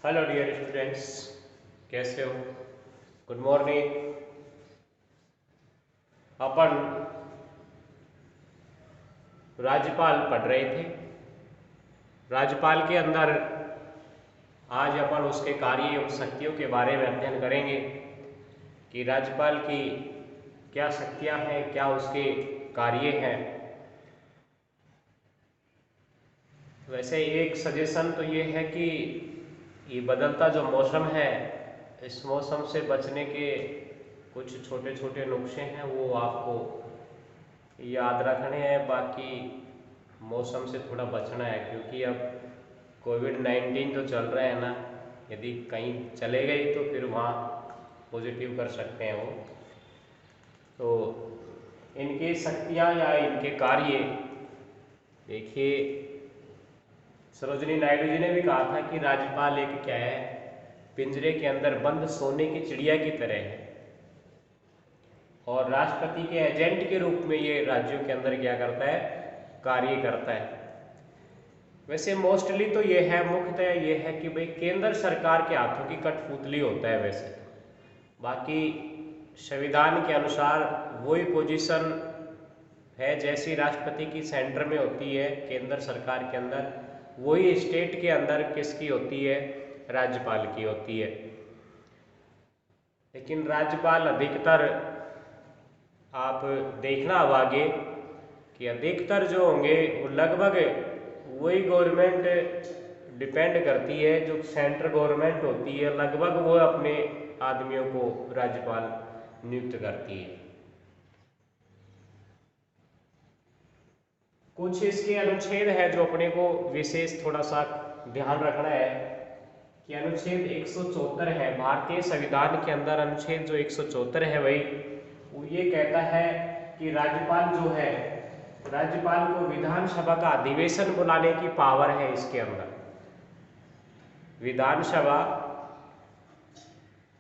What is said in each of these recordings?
Hello dear students, कैसे हो? Good morning. अपन राज्यपाल पढ़ रहे थे। राज्यपाल के अंदर आज अपन उसके कार्य एवं शक्तियों के बारे में अध्ययन करेंगे कि राज्यपाल की क्या शक्तियां हैं, क्या उसके कार्य हैं। वैसे एक सजेशन तो ये है कि ये बदलता जो मौसम है, इस मौसम से बचने के कुछ छोटे छोटे नुस्खे हैं, वो आपको याद रखने हैं। बाकी मौसम से थोड़ा बचना है, क्योंकि अब कोविड-19 जो चल रहा है ना, यदि कहीं चले गए तो फिर वहाँ पॉजिटिव कर सकते हैं वो। तो इनकी शक्तियाँ या इनके कार्य देखिए, सरोजिनी नायडू जी ने भी कहा था कि राज्यपाल एक क्या है, पिंजरे के अंदर बंद सोने की चिड़िया की तरह है, और राष्ट्रपति के एजेंट के रूप में ये राज्यों के अंदर क्या करता है, कार्य करता है। वैसे मोस्टली तो ये है, मुख्यतः ये है कि भाई केंद्र सरकार के हाथों की कठपुतली होता है वैसे तो। बाकी संविधान के अनुसार वही पोजीशन है जैसी राष्ट्रपति की सेंटर में होती है, केंद्र सरकार के अंदर वही स्टेट के अंदर किसकी होती है, राज्यपाल की होती है। लेकिन राज्यपाल अधिकतर आप देखना अब आगे कि अधिकतर जो होंगे वो लगभग वही गवर्नमेंट डिपेंड करती है, जो सेंट्रल गवर्नमेंट होती है, लगभग वो अपने आदमियों को राज्यपाल नियुक्त करती है। कुछ इसके अनुच्छेद है जो अपने को विशेष थोड़ा सा ध्यान रखना है कि अनुच्छेद 174 है भारतीय संविधान के अंदर। अनुच्छेद जो 174 है भाई, वो ये कहता है कि राज्यपाल जो है, राज्यपाल को विधानसभा का अधिवेशन बुलाने की पावर है इसके अंदर। विधानसभा,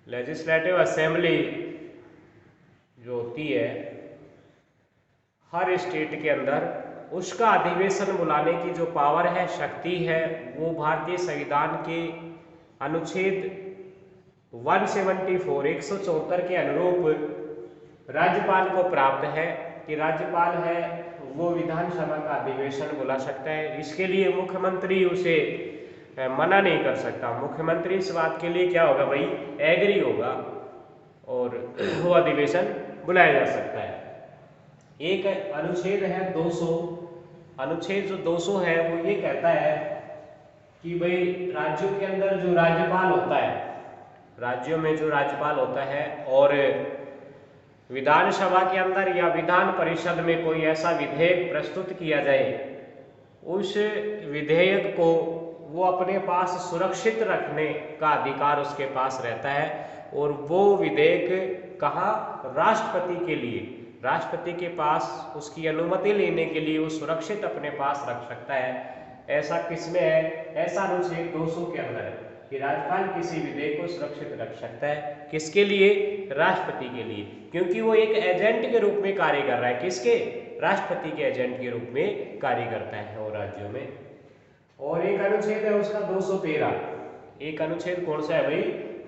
लेजिस्लेटिव असेंबली जो होती है हर स्टेट के अंदर, उसका अधिवेशन बुलाने की जो पावर है, शक्ति है, वो भारतीय संविधान के अनुच्छेद 174 174 के अनुरूप राज्यपाल को प्राप्त है कि राज्यपाल है वो विधानसभा का अधिवेशन बुला सकता है। इसके लिए मुख्यमंत्री उसे मना नहीं कर सकता। मुख्यमंत्री इस बात के लिए क्या होगा भाई, एग्री होगा, और वो अधिवेशन बुलाया जा सकता है। एक अनुच्छेद है 200, अनुच्छेद जो 200 है वो ये कहता है कि भाई राज्यों के अंदर जो राज्यपाल होता है, राज्यों में जो राज्यपाल होता है, और विधानसभा के अंदर या विधान परिषद में कोई ऐसा विधेयक प्रस्तुत किया जाए, उस विधेयक को वो अपने पास सुरक्षित रखने का अधिकार उसके पास रहता है। और वो विधेयक कहाँ, राष्ट्रपति के लिए, राष्ट्रपति के पास उसकी अनुमति लेने के लिए वो सुरक्षित अपने पास रख सकता है। ऐसा किसमें है, ऐसा अनुच्छेद 200 के अंदर है कि राज्यपाल किसी विधेयक को सुरक्षित रख सकता है। किसके लिए, राष्ट्रपति के लिए, क्योंकि वो एक एजेंट के रूप में कार्य कर रहा है। किसके, राष्ट्रपति के एजेंट के रूप में कार्य करता है वो राज्यों में। और एक अनुच्छेद है उसका 213, एक अनुच्छेद कौन सा है भाई,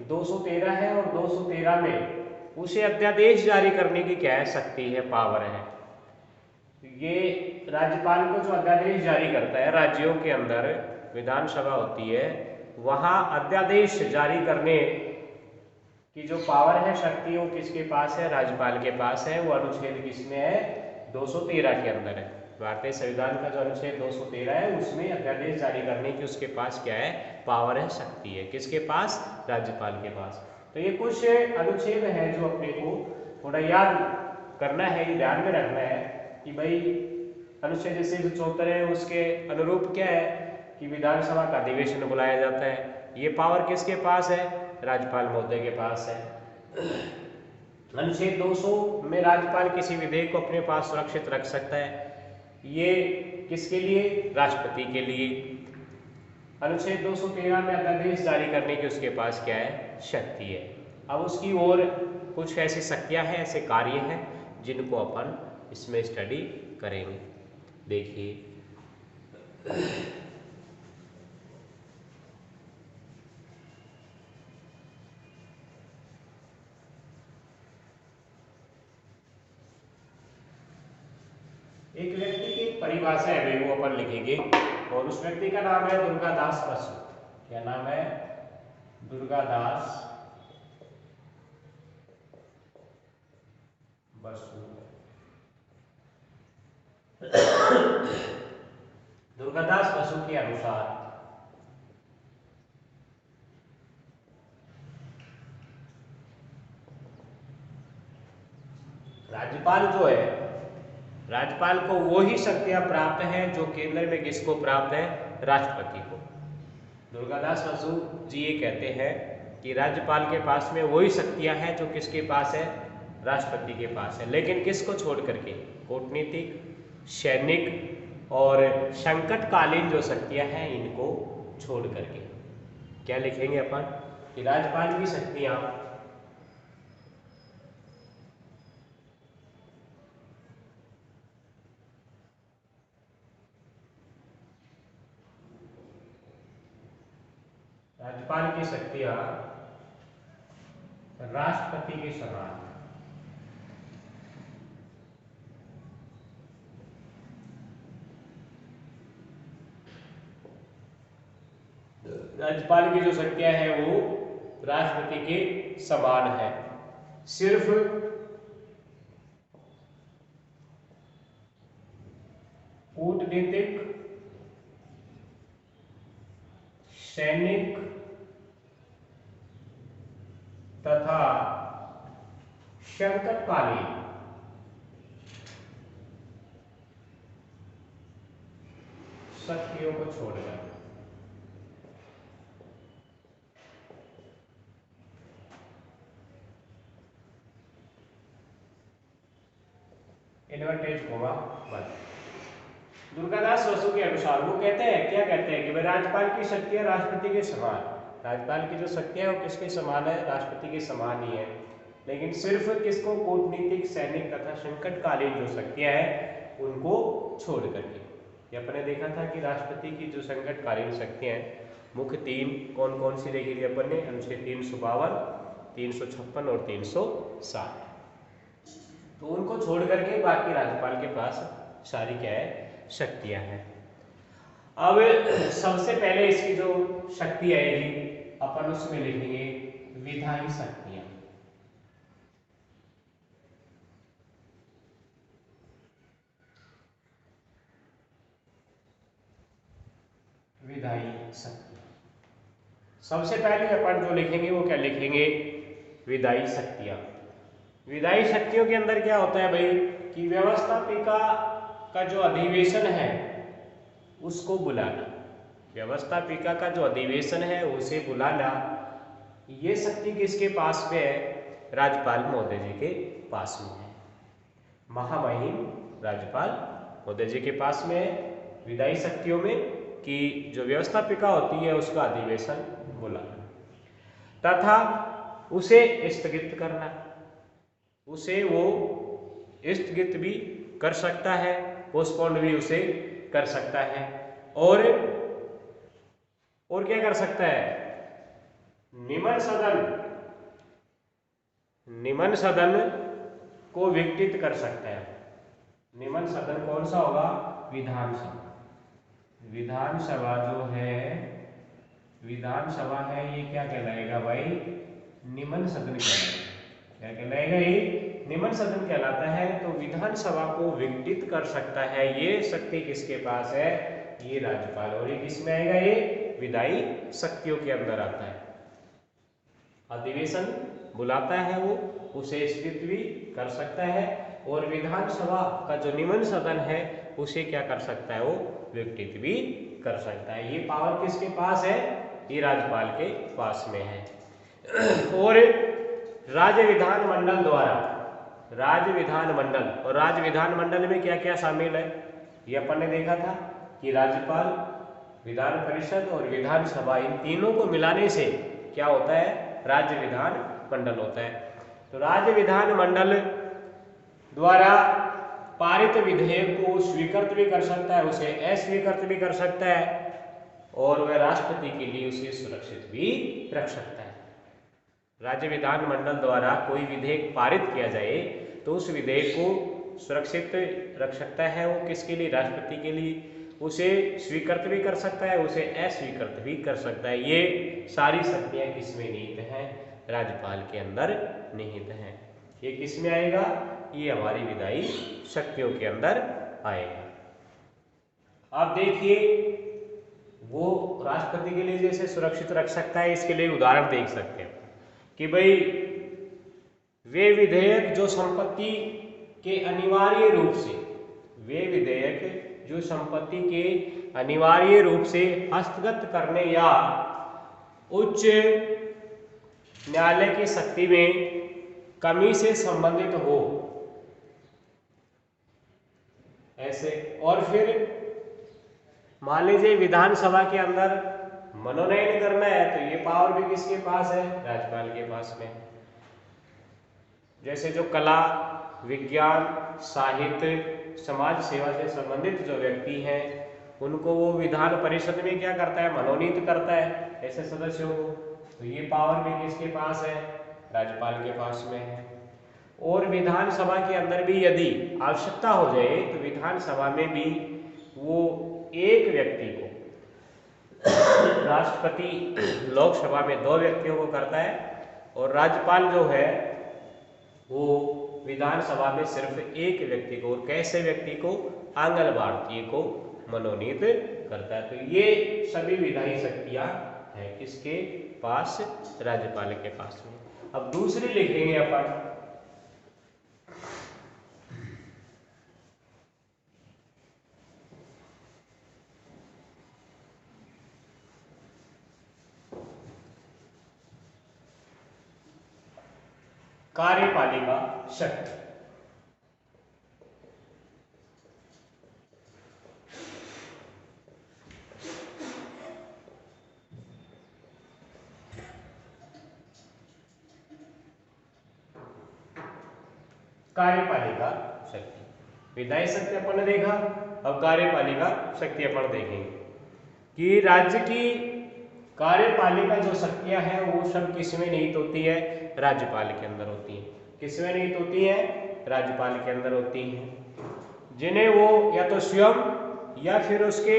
213 है, और 213 में उसे अध्यादेश जारी करने की क्या है, शक्ति है, पावर है। ये राज्यपाल को जो अध्यादेश जारी करता है, राज्यों के अंदर विधानसभा होती है, वहां अध्यादेश जारी करने की जो पावर है, शक्ति, वो किसके पास है, राज्यपाल के पास है। वो अनुच्छेद किसमें है, 213 के अंदर है। भारतीय संविधान का जो अनुच्छेद 213 है, उसमें अध्यादेश जारी करने की उसके पास क्या है, पावर है, शक्ति है। किसके पास, राज्यपाल के पास। तो ये कुछ अनुच्छेद है जो अपने को थोड़ा याद करना है, ये ध्यान में रखना है कि भाई अनुच्छेद जैसे 174 है, उसके अनुरूप क्या है कि विधानसभा का अधिवेशन बुलाया जाता है। ये पावर किसके पास है, राज्यपाल महोदय के पास है। अनुच्छेद 200 में राज्यपाल किसी विधेयक को अपने पास सुरक्षित रख सकता है। ये किसके लिए, राष्ट्रपति के लिए। अनुच्छेद 213 में अध्यादेश जारी करने की उसके पास क्या है, शक्ति है। अब उसकी और कुछ ऐसी शक्तियां हैं, ऐसे कार्य हैं जिनको अपन इसमें स्टडी करेंगे। देखिए, परिभाषा है भाई वो अपन लिखेंगे, और उस व्यक्ति का नाम है दुर्गादास बसु। क्या नाम है? दुर्गादास बसु। दुर्गादास बसु के अनुसार राज्यपाल जो है, राज्यपाल को वो ही शक्तियां प्राप्त हैं जो केंद्र में किसको प्राप्त है? राष्ट्रपति को। दुर्गादास बसु जी ये कहते हैं कि राज्यपाल के पास में वही शक्तियां हैं जो किसके पास है? राष्ट्रपति के पास है, लेकिन किसको छोड़ करके? कूटनीतिक, सैनिक और संकटकालीन जो शक्तियां हैं इनको छोड़ करके। क्या लिखेंगे अपन कि राज्यपाल की शक्तियां राज्यपाल की शक्तियां राष्ट्रपति के समान। राज्यपाल की जो शक्तियां हैं वो राष्ट्रपति के समान है। सिर्फ कूटनीतिक, सैनिक तथा संकटकालीन शक्तियों को छोड़कर इन्वर्टेड कोमा बंद। दुर्गादास बसु के अनुसार वो कहते हैं, क्या कहते हैं कि भाई राज्यपाल की शक्तियां राष्ट्रपति के समान। राज्यपाल की जो शक्तियां है वो किसके समान है? राष्ट्रपति के समान ही है, लेकिन सिर्फ किसको? कूटनीतिक, सैनिक तथा संकटकालीन जो शक्तियां हैं उनको छोड़ करके। ये अपने देखा था कि राष्ट्रपति की जो संकटकालीन शक्तियां हैं मुख्य तीन कौन कौन सी देखी थी अपन ने? अनुच्छेद 352, 356 और 360। तो उनको छोड़ करके बाकी राज्यपाल के पास सारी क्या है? शक्तियां हैं। अब सबसे पहले इसकी जो शक्ति आएगी अपन उसमें लिखेंगे विधायी शक्तियां। विधायी शक्तियां सबसे पहले अपन जो लिखेंगे वो क्या लिखेंगे? विधायी शक्तियां। विधायी शक्तियों के अंदर क्या होता है भाई कि व्यवस्थापिका का जो अधिवेशन है उसको बुलाना। व्यवस्थापिका का जो अधिवेशन है उसे बुलाना, ये शक्ति किसके पास में है? राज्यपाल महोदय जी के पास में है। महामहिम राज्यपाल महोदय जी के पास में है विधायी शक्तियों में कि जो व्यवस्थापिका होती है उसका अधिवेशन बुलाना तथा उसे स्थगित करना। उसे वो स्थगित भी कर सकता है, पोस्टपोन भी उसे कर सकता है, और क्या कर सकता है? निमन सदन को विघटित कर सकता है। निमन सदन कौन सा होगा? विधानसभा। विधानसभा जो है, विधानसभा है ये क्या कहलाएगा भाई? निमन सदन कहलाएगा। क्या कहलाएगा? ये निमन सदन कहलाता है। तो विधानसभा को विघटित कर सकता है, ये शक्ति किसके पास है? ये राज्यपाल। और ये किस में आएगा? ये विधायी शक्तियों के अंदर आता है। अधिवेशन बुलाता है वो, उसे स्थगित भी कर सकता है, और विधानसभा का जो निमन सदन है उसे क्या कर सकता है? वो विघटित भी कर सकता है। ये पावर किसके पास है? ये राज्यपाल के पास में है। और राज्य विधान मंडल द्वारा, राज्य विधान मंडल, और राज्य विधान मंडल में क्या क्या शामिल है ये अपन ने देखा था कि राज्यपाल, विधान परिषद और विधानसभा, इन तीनों को मिलाने से क्या होता है? राज्य विधान मंडल होता है। तो राज्य विधान मंडल द्वारा पारित विधेयक को स्वीकृत भी कर सकता है, उसे अस्वीकृत भी कर सकता है, और वह राष्ट्रपति के लिए उसे सुरक्षित भी रख सकता है। राज्य विधान मंडल द्वारा कोई विधेयक पारित किया जाए तो उस विधेयक को सुरक्षित रख सकता है वो किसके लिए, राष्ट्रपति के लिए। उसे स्वीकृत भी कर सकता है, उसे अस्वीकृत भी कर सकता है। ये सारी शक्तियां किसमें निहित हैं, राज्यपाल के अंदर निहित हैं। ये किसमें आएगा, ये हमारी विधायी शक्तियों के अंदर आएगा। आप देखिए वो राष्ट्रपति के लिए जैसे सुरक्षित रख सकता है, इसके लिए उदाहरण देख सकते हैं कि भाई वे विधेयक जो संपत्ति के अनिवार्य रूप से, वे विधेयक जो संपत्ति के अनिवार्य रूप से हस्तगत करने या उच्च न्यायालय की शक्ति में कमी से संबंधित हो, ऐसे। और फिर मान लीजिए विधानसभा के अंदर मनोनयन करना है तो ये पावर भी किसके पास है, राज्यपाल के पास में। जैसे जो कला, विज्ञान, साहित्य, समाज सेवा से संबंधित जो व्यक्ति हैं उनको वो विधान परिषद में क्या करता है, मनोनीत करता है ऐसे सदस्यों को। तो ये पावर भी किसके पास है, राज्यपाल के पास में है। और विधानसभा के अंदर भी यदि आवश्यकता हो जाए तो विधानसभा में भी वो एक व्यक्ति को, राष्ट्रपति लोकसभा में 2 व्यक्तियों को करता है और राज्यपाल जो है वो विधानसभा में सिर्फ एक व्यक्ति को, और कैसे व्यक्ति को, आंगन भारतीय को मनोनीत करता है। तो ये सभी विधायी शक्तियां हैं किसके पास, राज्यपाल के पास में। अब दूसरी लिखेंगे अपन, कार्यपालिका शक्ति। कार्यपालिका शक्ति, विधायी शक्ति अपन ने देखा, अब कार्यपालिका शक्ति अपन देखेंगे कि राज्य की कार्यपालिका जो शक्तियां हैं वो सब किसमें निहित होती है, राज्यपाल के अंदर होती है। किसमें निहित होती है, राज्यपाल के अंदर होती हैं, जिन्हें वो या तो स्वयं या फिर उसके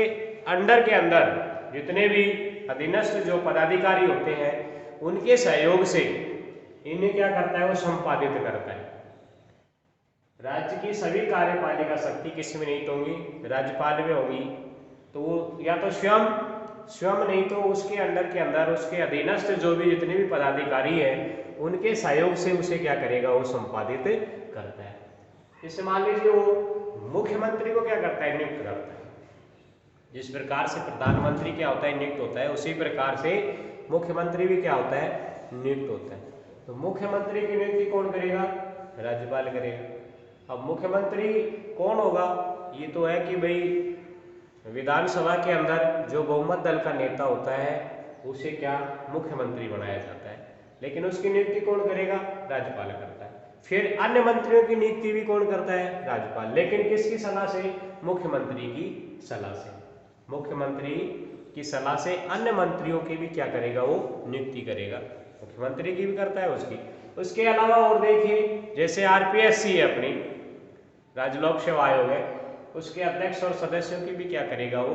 अंडर के अंदर जितने भी अधीनस्थ जो पदाधिकारी होते हैं उनके सहयोग से इन्हें क्या करता है, वो संपादित करता है। राज्य की सभी कार्यपालिका शक्ति किसमें निहित होंगी, राज्यपाल में होगी। तो वो या तो स्वयं नहीं तो उसके अंडर के अंदर उसके अधीनस्थ जो भी जितने भी पदाधिकारी हैं उनके सहयोग से उसे क्या करेगा, वो संपादित करता है। जैसे मान लीजिए वो मुख्यमंत्री को क्या करता है, नियुक्त करता है। जिस प्रकार से प्रधानमंत्री क्या होता है, नियुक्त होता है, उसी प्रकार से मुख्यमंत्री भी क्या होता है, नियुक्त होता है। तो मुख्यमंत्री की नियुक्ति कौन करेगा, राज्यपाल करेगा। अब मुख्यमंत्री कौन होगा, ये तो है कि भाई विधानसभा के अंदर जो बहुमत दल का नेता होता है उसे क्या मुख्यमंत्री बनाया जाता है, लेकिन उसकी नियुक्ति कौन करेगा, राज्यपाल करता है। फिर अन्य मंत्रियों की नियुक्ति भी कौन करता है, राज्यपाल, लेकिन किसकी सलाह से, मुख्यमंत्री की सलाह से। मुख्यमंत्री की सलाह से अन्य मंत्रियों की भी क्या करेगा, वो नियुक्ति करेगा। मुख्यमंत्री की भी करता है उसकी। उसके अलावा और देखिए जैसे आरपीएससी है अपनी, राज्य लोक सेवा आयोग है, उसके अध्यक्ष और सदस्यों की भी क्या करेगा, वो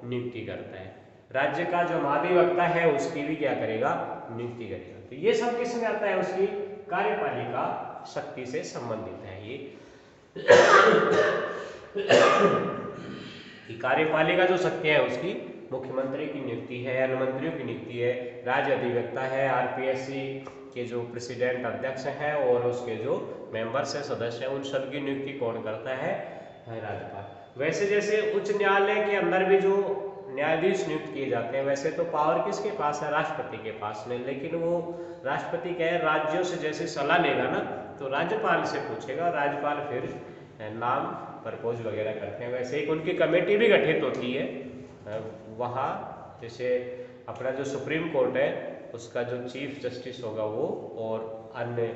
नियुक्ति करता है। राज्य का जो महाधिवक्ता है उसकी भी क्या करेगा, नियुक्ति करेगा। तो ये सब किस में आता है, उसकी कार्यपालिका शक्ति से संबंधित है। ये कार्यपालिका जो शक्तियां है उसकी मुख्यमंत्री की नियुक्ति है, अन्य मंत्रियों की नियुक्ति है, राज्य अधिवक्ता है, आरपीएससी के जो प्रेसिडेंट अध्यक्ष हैं और उसके जो मेंबर्स हैं, सदस्य हैं, उन सब की नियुक्ति कौन करता है, राज्यपाल। वैसे जैसे उच्च न्यायालय के अंदर भी जो न्यायाधीश नियुक्त किए जाते हैं, वैसे तो पावर किसके पास है, राष्ट्रपति के पास में, लेकिन वो राष्ट्रपति क्या है, राज्यों से जैसे सलाह लेगा ना तो राज्यपाल से पूछेगा, राज्यपाल फिर नाम प्रपोज वगैरह करते हैं। वैसे एक उनकी कमेटी भी गठित होती है वहाँ, जैसे अपना जो सुप्रीम कोर्ट है उसका जो चीफ जस्टिस होगा वो और अन्य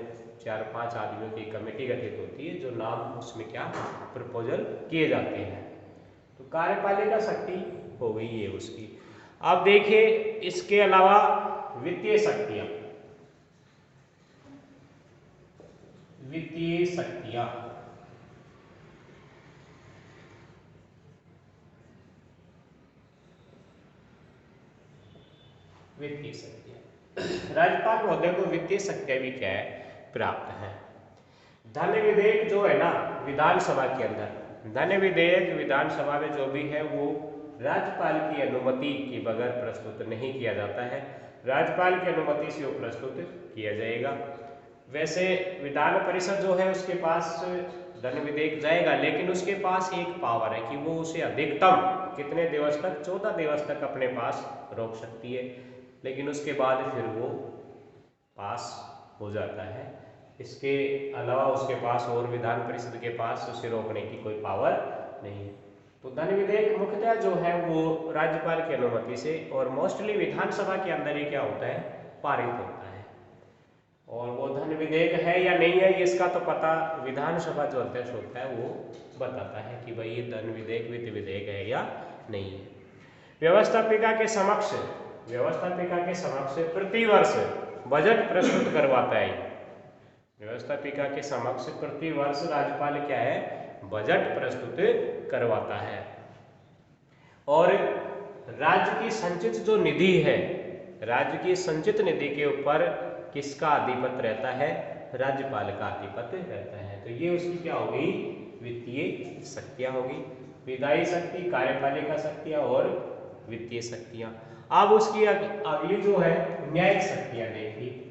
4-5 आदमियों की कमेटी गठित होती है जो नाम उसमें क्या प्रपोजल किए जाते हैं। तो कार्यपालिका शक्ति हो गई है उसकी। अब देखिए इसके अलावा वित्तीय शक्तियां, वित्तीय शक्तियां वित्तीय शक्तियां। राज्यपाल महोदय को वित्तीय शक्तियां भी क्या है, प्राप्त है। धन विधेयक जो है ना विधानसभा के अंदर, धन विधेयक विधानसभा में जो भी है वो राज्यपाल की अनुमति के बगैर प्रस्तुत नहीं किया जाता है, राज्यपाल की अनुमति से वो प्रस्तुत किया जाएगा। वैसे विधान परिषद जो है उसके पास धन विधेयक जाएगा, लेकिन उसके पास एक पावर है कि वो उसे अधिकतम कितने दिवस तक, 14 दिवस तक अपने पास रोक सकती है, लेकिन उसके बाद फिर वो पास हो जाता है। इसके अलावा उसके पास और विधान परिषद के पास उसे रोकने की कोई पावर नहीं है। तो धन विधेयक मुख्यतः जो है वो राज्यपाल की अनुमति से और मोस्टली विधानसभा के अंदर ही क्या होता है, पारित होता है। और वो धन विधेयक है या नहीं है इसका तो पता विधानसभा जो अध्यक्ष होता है वो बताता है कि भाई ये धन विधेयक वित्त विधेयक है या नहीं है। व्यवस्थापिका के समक्ष, व्यवस्थापिका के समक्ष प्रतिवर्ष बजट प्रस्तुत करवाता है। व्यवस्थापिका के समक्ष प्रतिवर्ष राज्यपाल क्या है, बजट प्रस्तुत करवाता है। और राज्य की संचित जो निधि है, राज्य की संचित निधि के ऊपर किसका आधिपत्य रहता है, राज्यपाल का आधिपत्य रहता है। तो ये उसकी क्या होगी, वित्तीय शक्तियां होगी। विधायी शक्ति, कार्यपालिका शक्तियां और वित्तीय शक्तियां। अब उसकी अगली जो है न्यायिक शक्तियां देखिए।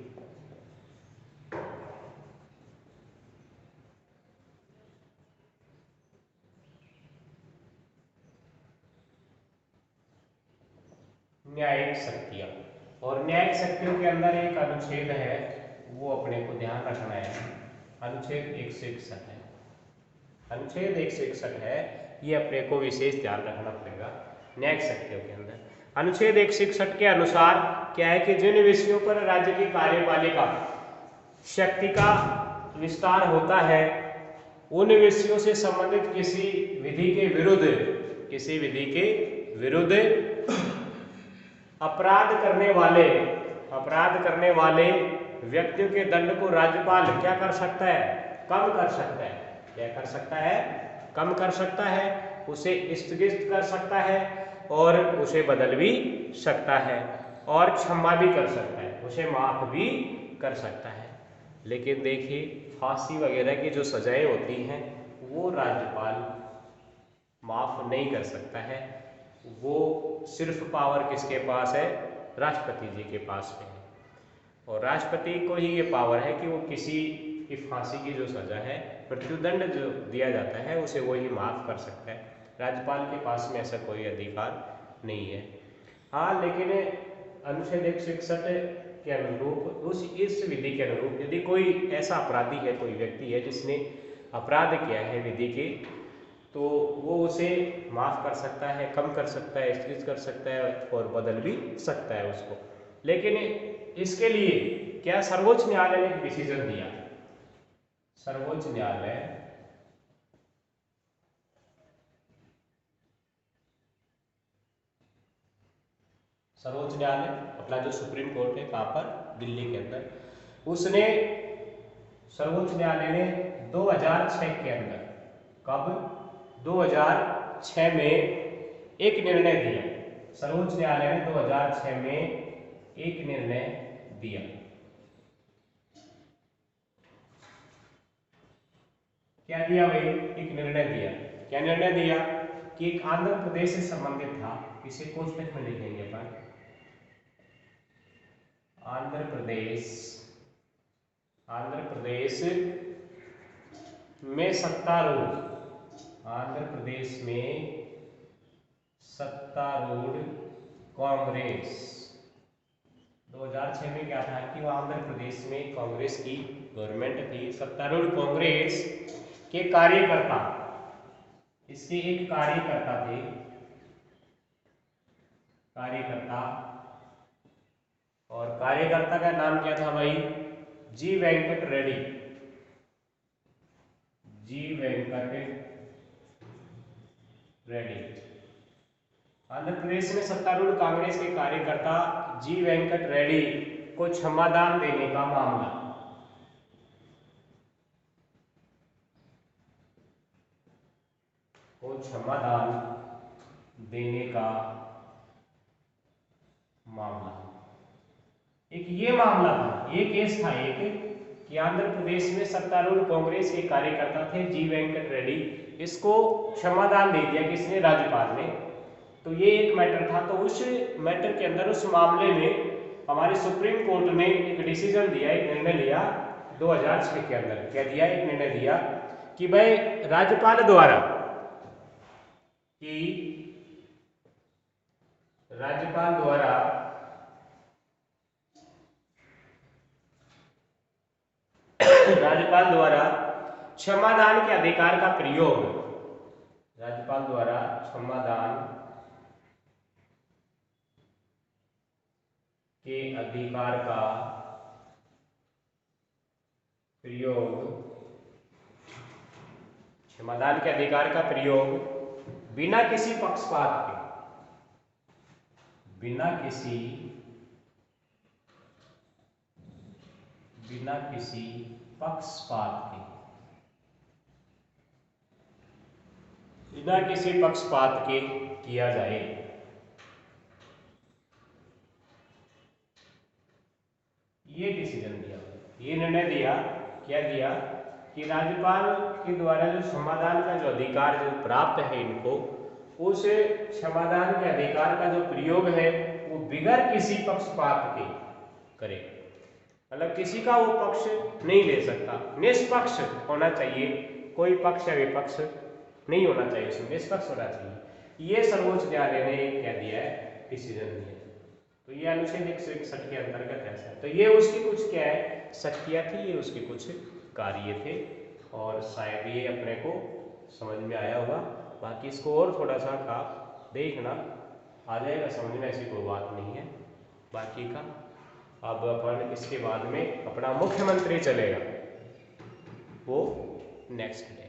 न्यायिक शक्तियां, और न्यायिक शक्तियों के अंदर एक अनुच्छेद है वो अपने को ध्यान रखना है, अनुच्छेद 161 है। अनुच्छेद 161 है, ये अपने को विशेष ध्यान रखना पड़ेगा न्यायिक शक्तियों के अंदर। अनुच्छेद 161 के अनुसार क्या है कि जिन विषयों पर राज्य की कार्यपालिका शक्ति का विस्तार होता है उन विषयों से संबंधित किसी विधि के विरुद्ध, किसी विधि के विरुद्ध अपराध करने वाले व्यक्तियों के दंड को राज्यपाल क्या कर सकता है, कम कर सकता है। क्या कर सकता है, कम कर सकता है, उसे स्थगित कर सकता है और उसे बदल भी सकता है और क्षमा भी कर सकता है, उसे माफ भी कर सकता है। लेकिन देखिए फांसी वगैरह की जो सजाएं होती हैं वो राज्यपाल माफ नहीं कर सकता है, वो सिर्फ पावर किसके पास है, राष्ट्रपति जी के पास में है। और राष्ट्रपति को ही ये पावर है कि वो किसी की फांसी की जो सजा है, मृत्युदंड जो दिया जाता है उसे वो ही माफ कर सकता है। राज्यपाल के पास में ऐसा कोई अधिकार नहीं है। हाँ, लेकिन अनुच्छेद 161 के अनुरूप इस विधि के अनुरूप यदि कोई ऐसा अपराधी है, कोई व्यक्ति है जिसने अपराध किया है विधि के, तो वो उसे माफ कर सकता है, कम कर सकता है, स्थगित कर सकता है और बदल भी सकता है उसको। लेकिन इसके लिए क्या सर्वोच्च न्यायालय ने एक डिसीजन दिया, सर्वोच्च न्यायालय अपना जो सुप्रीम कोर्ट है कहाँ पर, दिल्ली के अंदर, उसने सर्वोच्च न्यायालय ने 2006 के अंदर, कब, 2006 में एक निर्णय दिया। सर्वोच्च न्यायालय ने 2006 में एक निर्णय दिया। क्या दिया भाई, एक निर्णय दिया। क्या निर्णय दिया कि एक आंध्र प्रदेश से संबंधित था, इसे कोष्टक में लिखेंगे अपन, आंध्र प्रदेश में सत्तारूढ़, आंध्र प्रदेश में सत्तारूढ़ कांग्रेस, 2006 में क्या था कि वो आंध्र प्रदेश में कांग्रेस की गवर्नमेंट थी, सत्तारूढ़ कांग्रेस के कार्यकर्ता, इसके एक कार्यकर्ता थे, कार्यकर्ता, और कार्यकर्ता का नाम क्या था भाई, जी वेंकट रेड्डी, जी वेंकट रेड्डी। आंध्र प्रदेश में सत्तारूढ़ कांग्रेस के कार्यकर्ता जी वेंकट रेड्डी को क्षमादान देने का मामला, को क्षमादान देने का मामला, एक ये मामला था, ये केस था एक कि आंध्र प्रदेश में सत्तारूढ़ कांग्रेस के कार्यकर्ता थे जी वेंकट रेड्डी, इसको क्षमादान दे दिया किसने, राज्यपाल ने। तो ये एक मैटर था। तो उस मैटर के अंदर, उस मामले में हमारे सुप्रीम कोर्ट ने एक डिसीजन दिया, एक निर्णय लिया 2006 के अंदर। क्या दिया, एक निर्णय दिया कि भाई राज्यपाल द्वारा क्षमादान के अधिकार का प्रयोग, राज्यपाल द्वारा क्षमादान के अधिकार का प्रयोग, क्षमादान के अधिकार का प्रयोग बिना किसी पक्षपात के, बिना किसी पक्षपात के, बिना किसी पक्षपात के किया जाए। ये डिसीजन दिया, ये निर्णय दिया। क्या दिया कि राज्यपाल के द्वारा जो क्षमादान का जो अधिकार जो प्राप्त है इनको, उस क्षमादान के अधिकार का जो प्रयोग है वो बिगैर किसी पक्षपात के करे। मतलब किसी का वो पक्ष नहीं ले सकता, निष्पक्ष होना चाहिए, कोई पक्ष या विपक्ष नहीं होना चाहिए, उसमें निष्पक्ष होना चाहिए। ये सर्वोच्च न्यायालय ने क्या दिया है, डिसीजन दिया। तो ये अनुच्छेद 161 के अंतर्गत है। तो ये उसकी कुछ क्या है, शक्तियाँ थी, ये उसके कुछ कार्य थे, और शायद ये अपने को समझ में आया होगा। बाकी इसको और थोड़ा सा आप देखना, आ जाएगा समझ में, ऐसी कोई बात नहीं है। बाकी का अब अपन इसके बाद में अपना मुख्यमंत्री चलेगा, वो नेक्स्ट डे।